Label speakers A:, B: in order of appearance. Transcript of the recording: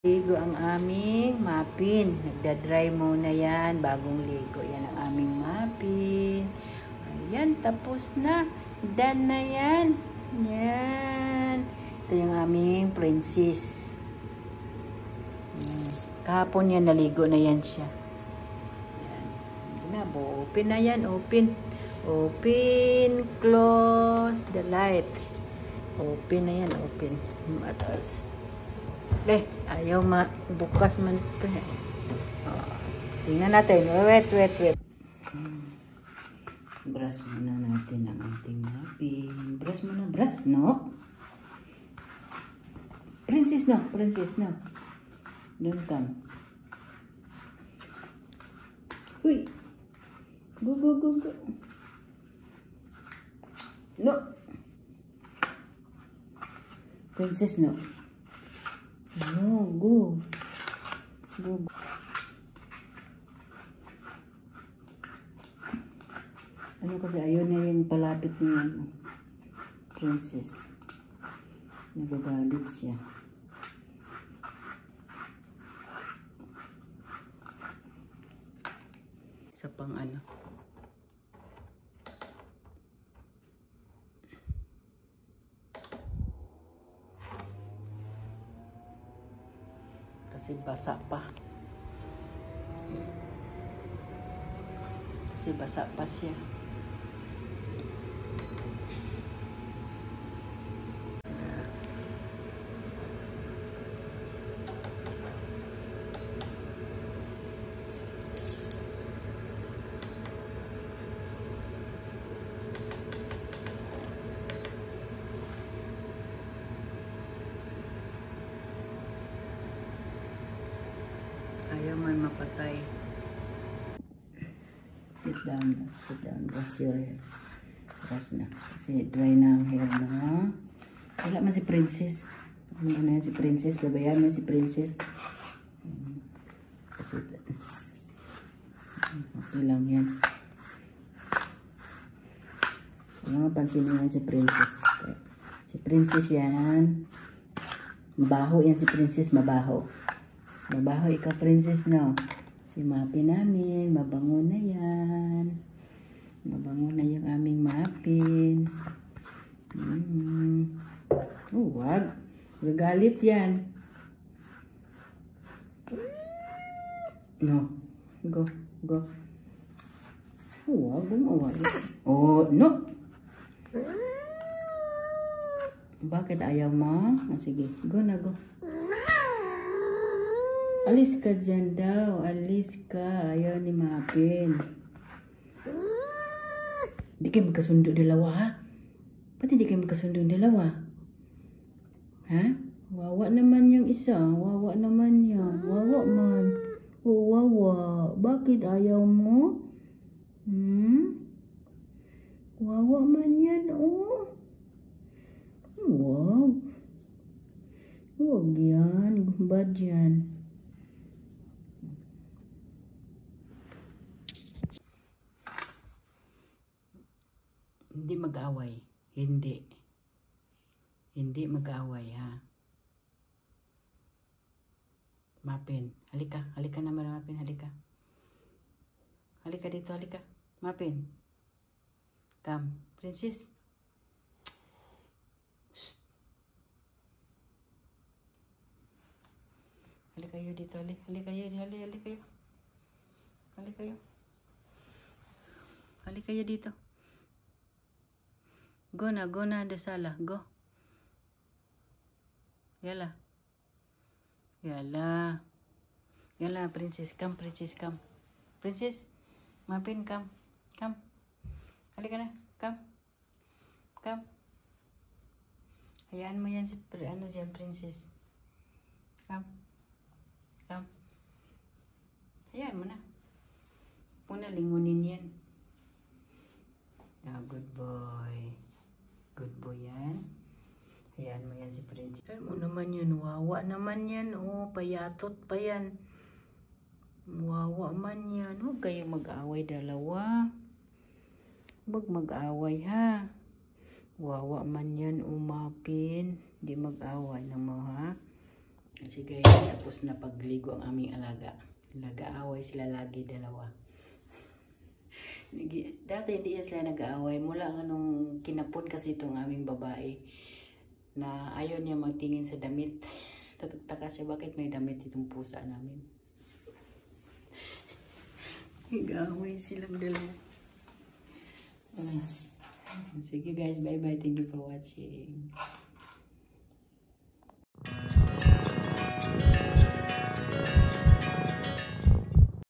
A: Ligo ang aming mapin. Nagda-dry muna yan. Bagong ligo. Yan ang aming mapin. Ayan, tapos na. Done na yan. Yan. Ito yung aming princess. Kahapon yan, naligo na yan siya. Yan. Na, open na yan. Open. Open. Close the light. Open na yan. Open. Matas. Ayaw bukas man. Tingnan natin. Wait. Brush muna natin ang ating mapin. Brush muna. Brush, no? Princess, no? Don't come. Uy. Go. No. Princess, no? No, go. Ano kasi ayaw na yung palapit niya. Princess. Nagagalit siya. Sa pang ano. Kasi basa pa. Kasi basa pa siya. Ayaw man mapatay. Sit down, brush your hair. Brush na. Kasi dry na ang hair na. Wala man si Princess. Ano yan si Princess? Babayaan mo si Princess. Kasi okay lang yan. Wala mapansin mo yan si Princess. Si Princess yan. Mabaho yan si Princess. Mabaho, ikaw Princess, no? Si mapin namin, mabango na yan. Mabango na yung aming mapin. Oh, wag. Gagalit yan. No. Go. Oh, wag. Oh, no. Bakit ayaw mo? Sige, go na, go. Alis ka dyan daw. Alis ka. Ayaw ni Mapin. Di kayo magkasundo dalawa, ha? Pati di kayo magkasundo dalawa. Ha? Wawa naman yung isa. Wawa naman yan. Wawa man. Oh, wawa. Bakit ayaw mo? Wawa man yan, oh. Wag. Wag yan. Bad yan. Hindi mag-away. Hindi mag-away, ha? Mapin. Halika naman, Mapin. Halika dito, halika. Mapin. Come. Princess. Shh. Halika kayo dito. Halika kayo dito. Go na the sala. Go. Yala, Princess. Come, Princess. Mapin, come. Halika na. Come. Hayaan mo yan si Princess. Come. Hayaan mo na. Muna lingunin yan. Good boy. Good boy yan. Hayaan mo yan si Princess. Hayaan mo naman yan. Wawa naman yan. Oh, payatot pa yan. Wawa man yan. Huwag kayo mag-away dalawa. Huwag mag-away, ha? Wawa man yan, umapin. Di mag-away naman, ha? Kasi guys, tapos na pagligo ang aming alaga. Nag-aaway sila lagi, dalawa. Dati hindi yan sila nag-aaway. Mula nung kinapon kasi itong aming babae na ayaw niya magtingin sa damit. Tatagtaka siya, bakit may damit itong pusa namin? Nag-aaway silang dalawa. Sige guys, bye bye. Thank you for watching.